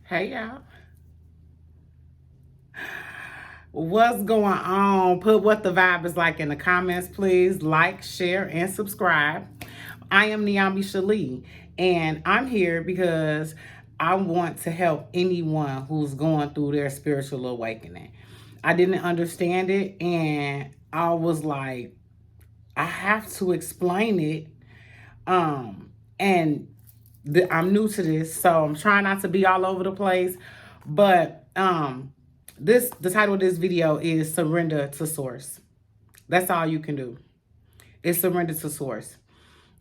Hey y'all. What's going on? Put what the vibe is like in the comments, please. Like, share, and subscribe. I am Niambi Shalee, and I'm here because I want to help anyone who's going through their spiritual awakening. I didn't understand it, and I was like, I have to explain it. And I'm new to this, so I'm trying not to be all over the place. But the title of this video is Surrender to Source. That's all you can do. Is surrender to source.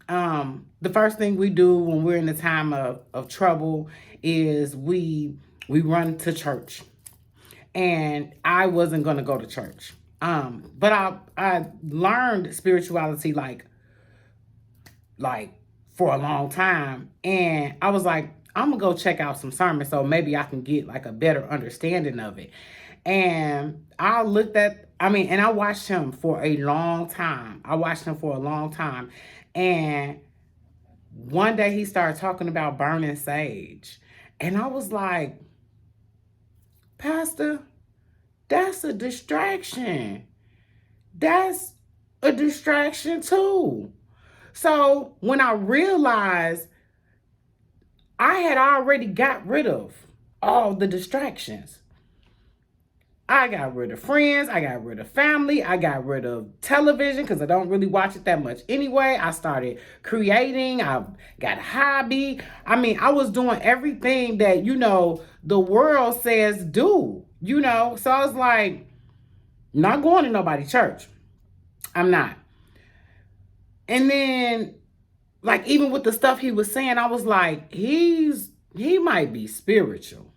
The first thing we do when we're in the time of trouble is we run to church. And I wasn't gonna go to church. But I learned spirituality like for a long time, and I was like, I'm gonna go check out some sermons so maybe I can get like a better understanding of it. And I looked at, and I watched him for a long time. And one day he started talking about burning sage. And I was like, Pastor, that's a distraction. That's a distraction too. So when I realized I had already got rid of all the distractions, I got rid of friends, I got rid of family, I got rid of television because I don't really watch it that much anyway. I started creating, I got a hobby. I was doing everything that, the world says do, So I was like, not going to nobody's church. I'm not. And then, like, even with the stuff he was saying, I was like, he might be spiritual.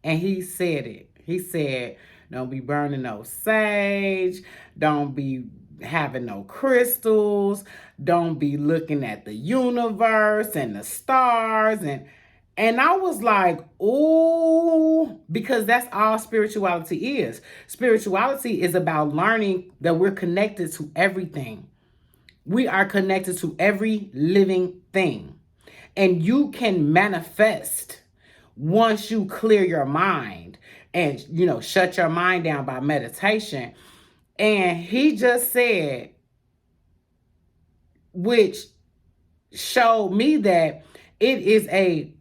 And he said it. He said, don't be burning no sage. Don't be having no crystals. Don't be looking at the universe and the stars. And I was like, ooh, because that's all spirituality is. Spirituality is about learning that we're connected to everything. We are connected to every living thing. And you can manifest once you clear your mind and, shut your mind down by meditation. And he just said, which showed me that it is a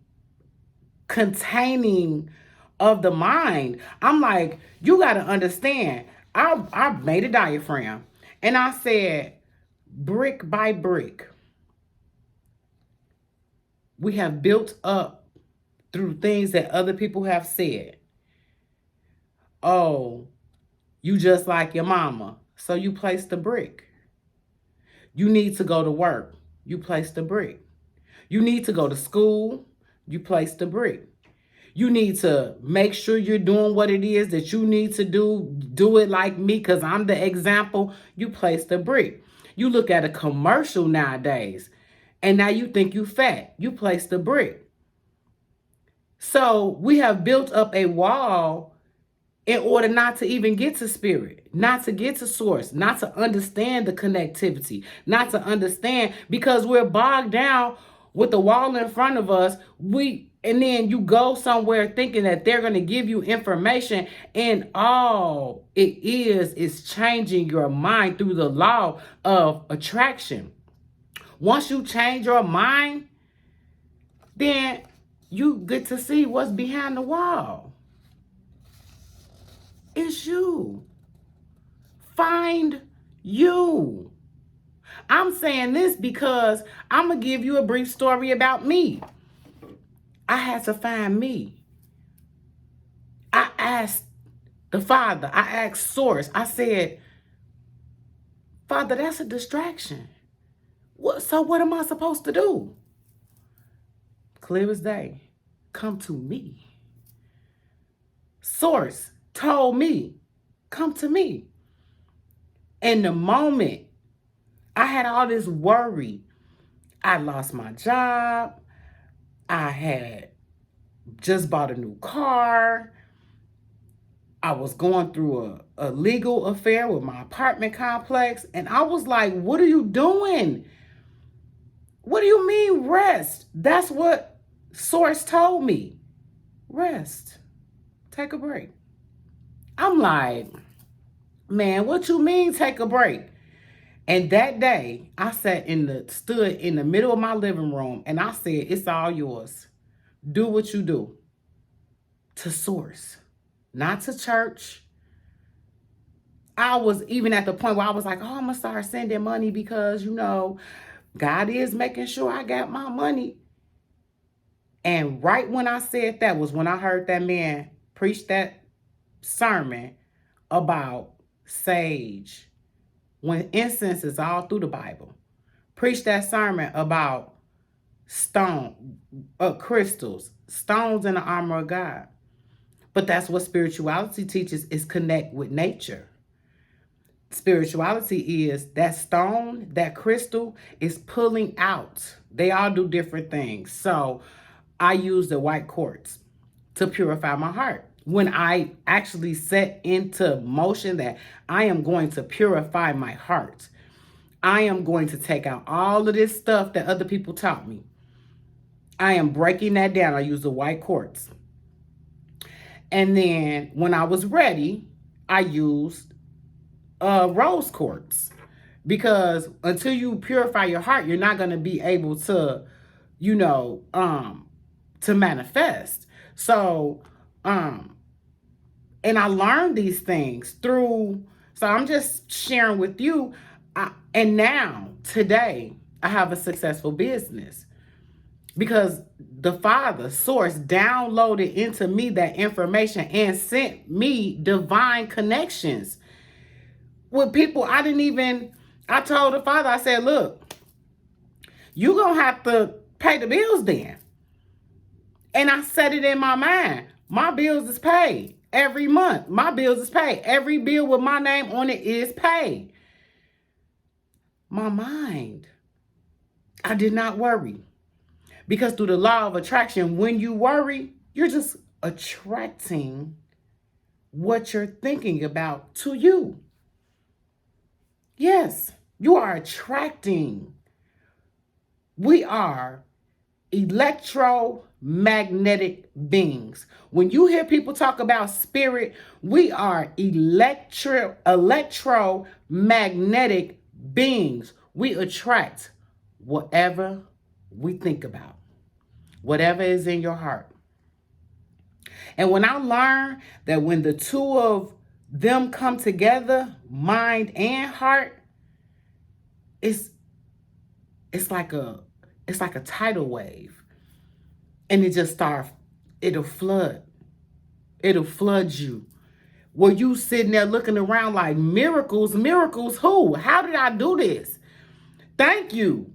containing of the mind. I'm like, you got to understand. I made a diaphragm and I said, brick by brick, we have built up through things that other people have said. Oh, you just like your mama, so you place the brick. You need to go to work, you place the brick. You need to go to school, you place the brick. You need to make sure you're doing what it is that you need to do. Do it like me because I'm the example. You place the brick. You look at a commercial nowadays and now you think you fat. You place the brick. So we have built up a wall in order not to even get to spirit, not to get to source, not to understand the connectivity, not to understand because we're bogged down with the wall in front of us. And then you go somewhere thinking that they're going to give you information, and all it is changing your mind through the law of attraction. Once you change your mind, then you get to see what's behind the wall. It's you. Find you. I'm saying this because I'm going to give you a brief story about me. I had to find me. I asked the Father, I asked Source, I said, Father, that's a distraction. So what am I supposed to do? Clear as day, come to me. Source told me, come to me. And the moment I had all this worry, I lost my job, I had just bought a new car, I was going through a legal affair with my apartment complex, and I was like, what are you doing? What do you mean rest? That's what Source told me. Rest. Take a break. I'm like, man, what you mean take a break? And that day, I stood in the middle of my living room and I said, it's all yours. Do what you do. To source. Not to church. I was even at the point where I was like, oh, I'm going to start sending money because, God is making sure I got my money. And right when I said that was when I heard that man preach that sermon about sage, when incense is all through the Bible. Preach that sermon about crystals, stones in the armor of God. But that's what spirituality teaches, is connect with nature. Spirituality is that stone, that crystal is pulling out. They all do different things. So I use the white quartz to purify my heart. When I actually set into motion that I am going to purify my heart, I am going to take out all of this stuff that other people taught me. I am breaking that down. I use the white quartz. And then when I was ready, I used rose quartz. Because until you purify your heart, you're not going to be able to, to manifest. So, and I learned these things so I'm just sharing with you. And now, today, I have a successful business because the Father, Source, downloaded into me that information and sent me divine connections with people I told the Father, I said, look, you're going to have to pay the bills then. And I set it in my mind. My bills is paid every month. My bills is paid. Every bill with my name on it is paid. My mind, I did not worry. Because through the law of attraction, when you worry, you're just attracting what you're thinking about to you. Yes, you are attracting. We are electromagnetic beings. When you hear people talk about spirit, we are electromagnetic beings. We attract whatever we think about, whatever is in your heart. And when I learned that when the two of them come together, mind and heart, it's like a tidal wave. And it'll flood you. Where you sitting there looking around like, miracles who? How did I do this? Thank you.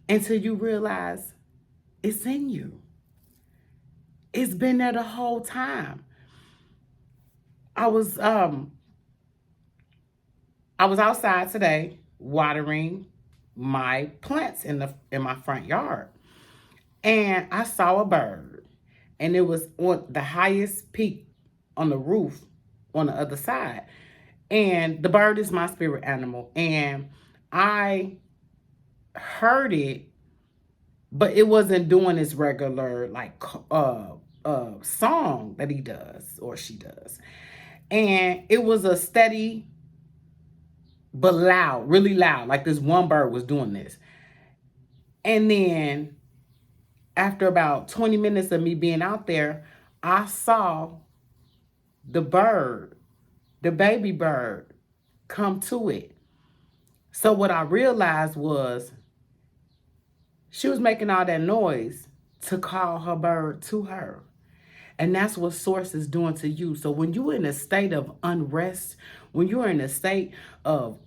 Until you realize it's in you. It's been there the whole time. I was outside today watering my plants in my front yard. And I saw a bird. And it was on the highest peak on the roof on the other side. And the bird is my spirit animal. And I heard it, but it wasn't doing its regular song that he does or she does. And it was a steady but loud, really loud, like this one bird was doing this. And then after about 20 minutes of me being out there, I saw the bird, the baby bird, come to it. So what I realized was she was making all that noise to call her bird to her. And that's what Source is doing to you. So when you're in a state of unrest, when you're in a state of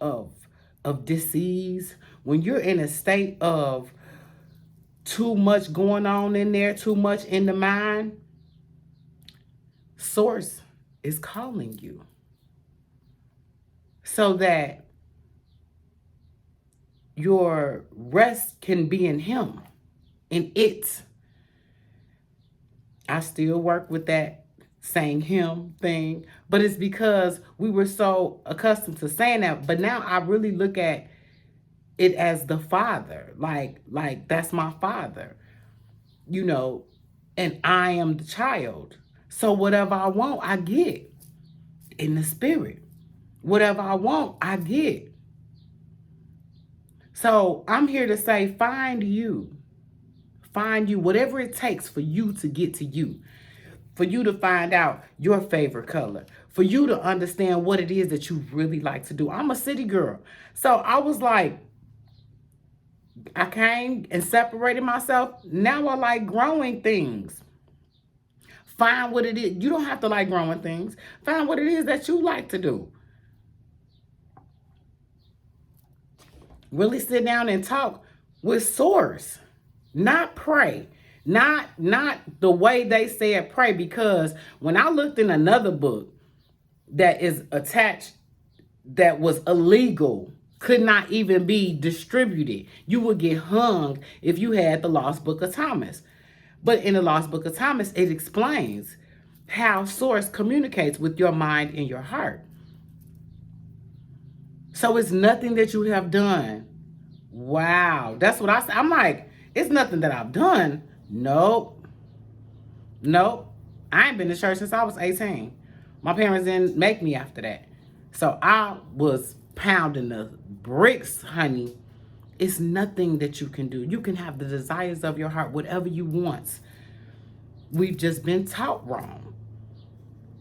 disease, when you're in a state of too much going on in there, too much in the mind, Source is calling you so that your rest can be in him, in it. I still work with that saying him thing, but it's because we were so accustomed to saying that. But now I really look at it as the Father, like that's my Father. And I am the child. So whatever I want, I get in the spirit. Whatever I want, I get. So I'm here to say, find you. Find you, whatever it takes for you to get to you. For you to find out your favorite color. For you to understand what it is that you really like to do. I'm a city girl. So I was like, I came and separated myself. Now I like growing things. Find what it is. You don't have to like growing things. Find what it is that you like to do. Really sit down and talk with source. Not pray. Not the way they said pray, because when I looked in another book that is attached, that was illegal, could not even be distributed. You would get hung if you had the Lost Book of Thomas. But in the Lost Book of Thomas, it explains how source communicates with your mind and your heart. So it's nothing that you have done. Wow. That's what I say. I'm like, it's nothing that I've done. Nope. I ain't been to church since I was 18. My parents didn't make me after that. So I was pounding the bricks, honey. It's nothing that you can do. You can have the desires of your heart, whatever you want. We've just been taught wrong.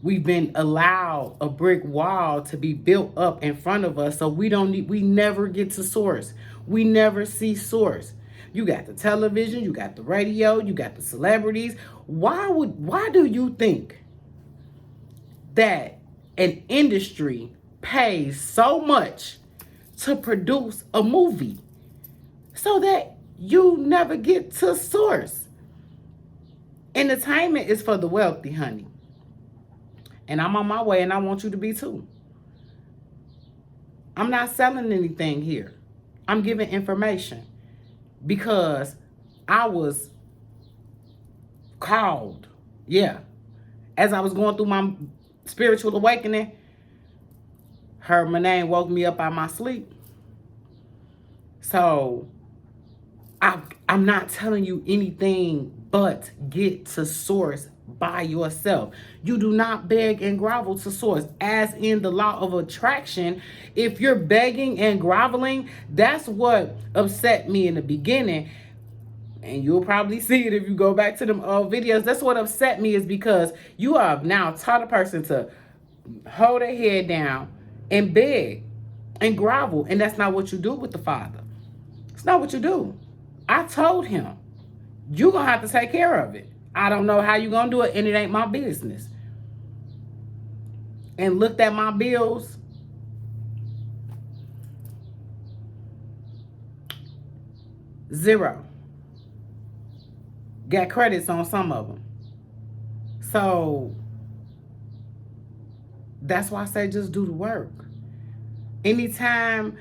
We've been allowed a brick wall to be built up in front of us, so we never get to source. We never see source. You got the television, you got the radio, you got the celebrities. Why do you think that an industry pays so much to produce a movie so that you never get to source? Entertainment is for the wealthy, honey. And I'm on my way, and I want you to be too. I'm not selling anything here. I'm giving information because I was called. Yeah. As I was going through my spiritual awakening, heard my name, woke me up out of my sleep. So I'm not telling you anything but get to source by yourself. You do not beg and grovel to source. As in the law of attraction, if you're begging and groveling, that's what upset me in the beginning. And you'll probably see it if you go back to them old videos. That's what upset me, is because you have now taught a person to hold their head down and beg and grovel. And that's not what you do with the Father. It's not what you do. I told him, you're going to have to take care of it. I don't know how you're going to do it, and it ain't my business. And looked at my bills. Zero. Got credits on some of them. So that's why I say just do the work. Anytime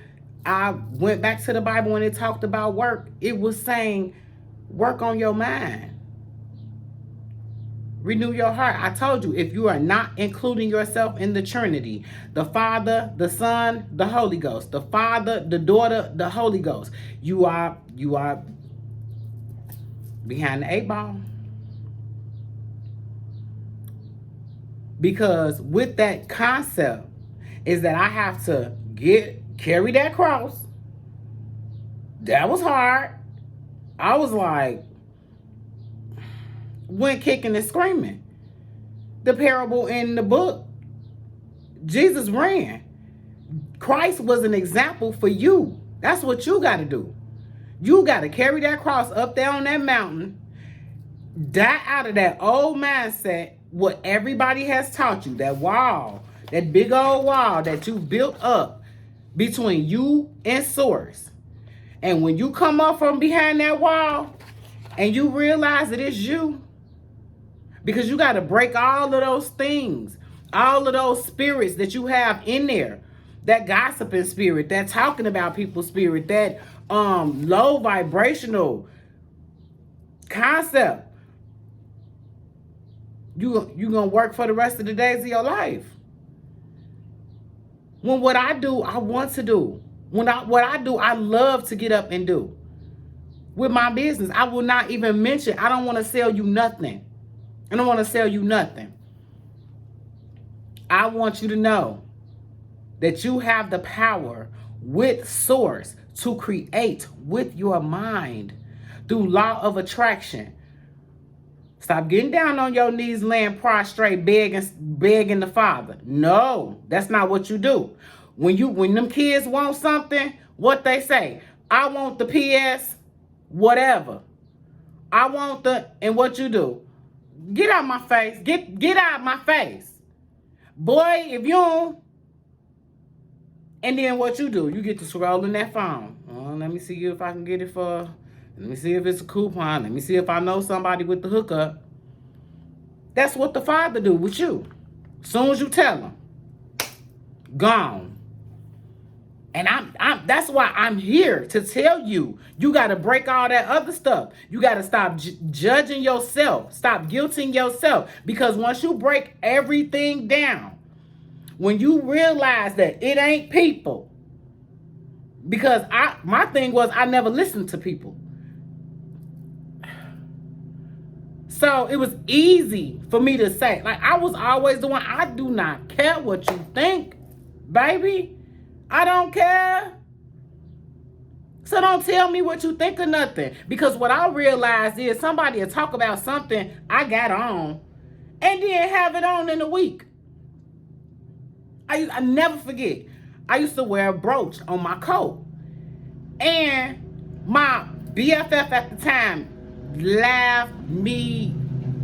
I went back to the Bible when it talked about work, it was saying work on your mind. Renew your heart. I told you, if you are not including yourself in the Trinity, the Father, the Son, the Holy Ghost, the Father, the Daughter, the Holy Ghost, you are behind the 8 ball. Because with that concept is that I have to carry that cross. That was hard. I was like, went kicking and screaming. The parable in the book, Jesus ran. Christ was an example for you. That's what you got to do. You got to carry that cross up there on that mountain, die out of that old mindset, what everybody has taught you, that wall, that big old wall that you built up between you and source. And when you come up from behind that wall and you realize it is you, because you got to break all of those things, all of those spirits that you have in there, that gossiping spirit, that talking about people's spirit, that low vibrational concept. You gonna work for the rest of the days of your life. When what I do, I want to do. What I do, I love to get up and do. with my business. I will not even mention. I don't want to sell you nothing. I don't want to sell you nothing. I want you to know that you have the power with source to create with your mind through law of attraction. Stop getting down on your knees, laying prostrate, begging the Father. No, that's not what you do. When them kids want something, what they say? I want the PS, whatever. I want the, and what you do? Get out my face. Get out my face. Boy, if you don't, and then what you do? You get to scrolling that phone. Let me see if I can get it for, let me see if it's a coupon. Let me see if I know somebody with the hookup. That's what the Father do with you. As soon as you tell him, gone. And that's why I'm here to tell you, you got to break all that other stuff. You got to stop judging yourself. Stop guilting yourself. Because once you break everything down, when you realize that it ain't people, because my thing was I never listened to people. So it was easy for me to say, like, I was always the one, I do not care what you think, baby. I don't care. So don't tell me what you think of nothing. Because what I realized is somebody will talk about something I got on and then have it on in a week. I never forget. I used to wear a brooch on my coat. And my BFF at the time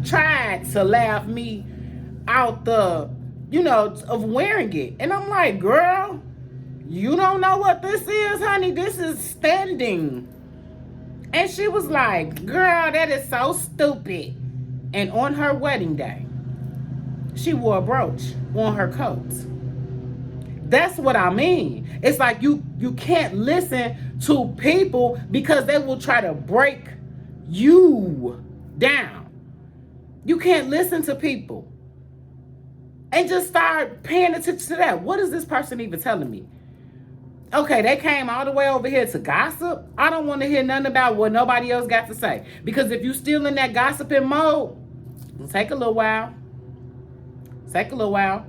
tried to laugh me out of wearing it. And I'm like, girl, you don't know what this is, honey. This is standing. And she was like, girl, that is so stupid. And on her wedding day, she wore a brooch on her coat. That's what I mean. It's like you can't listen to people because they will try to break you down. You can't listen to people. And just start paying attention to that. What is this person even telling me? Okay, they came all the way over here to gossip. I don't want to hear nothing about what nobody else got to say. Because if you're still in that gossiping mode, it'll take a little while. Take a little while.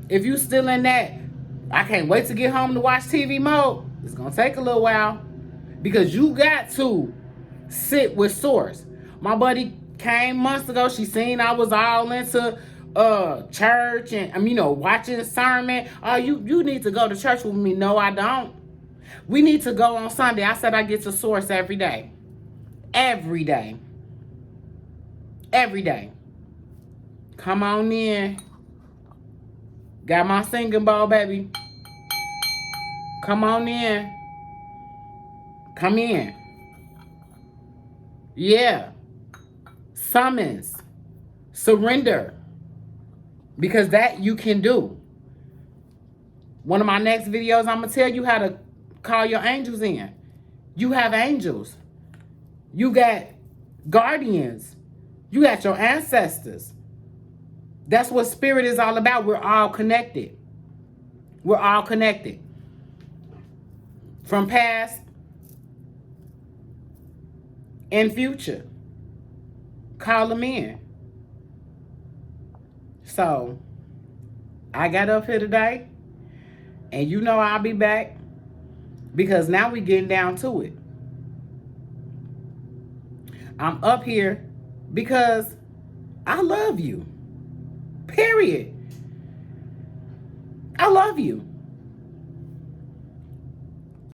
If you still in that, I can't wait to get home to watch TV mode, it's going to take a little while. Because you got to sit with source. My buddy came months ago. She seen I was all into church and, watching sermon. Oh, you need to go to church with me. No, I don't. We need to go on Sunday. I said I get to source every day. Every day. Every day. Come on in. Got my singing bowl, baby. Come on in. Come in. Yeah. Summons. Surrender. Because that you can do. One of my next videos, I'm going to tell you how to call your angels in. You have angels. You got guardians. You got your ancestors. That's what spirit is all about. We're all connected. We're all connected. From past and future. Call them in. So, I got up here today. And you know I'll be back. Because now we're getting down to it. I'm up here because I love you. Period. I love you.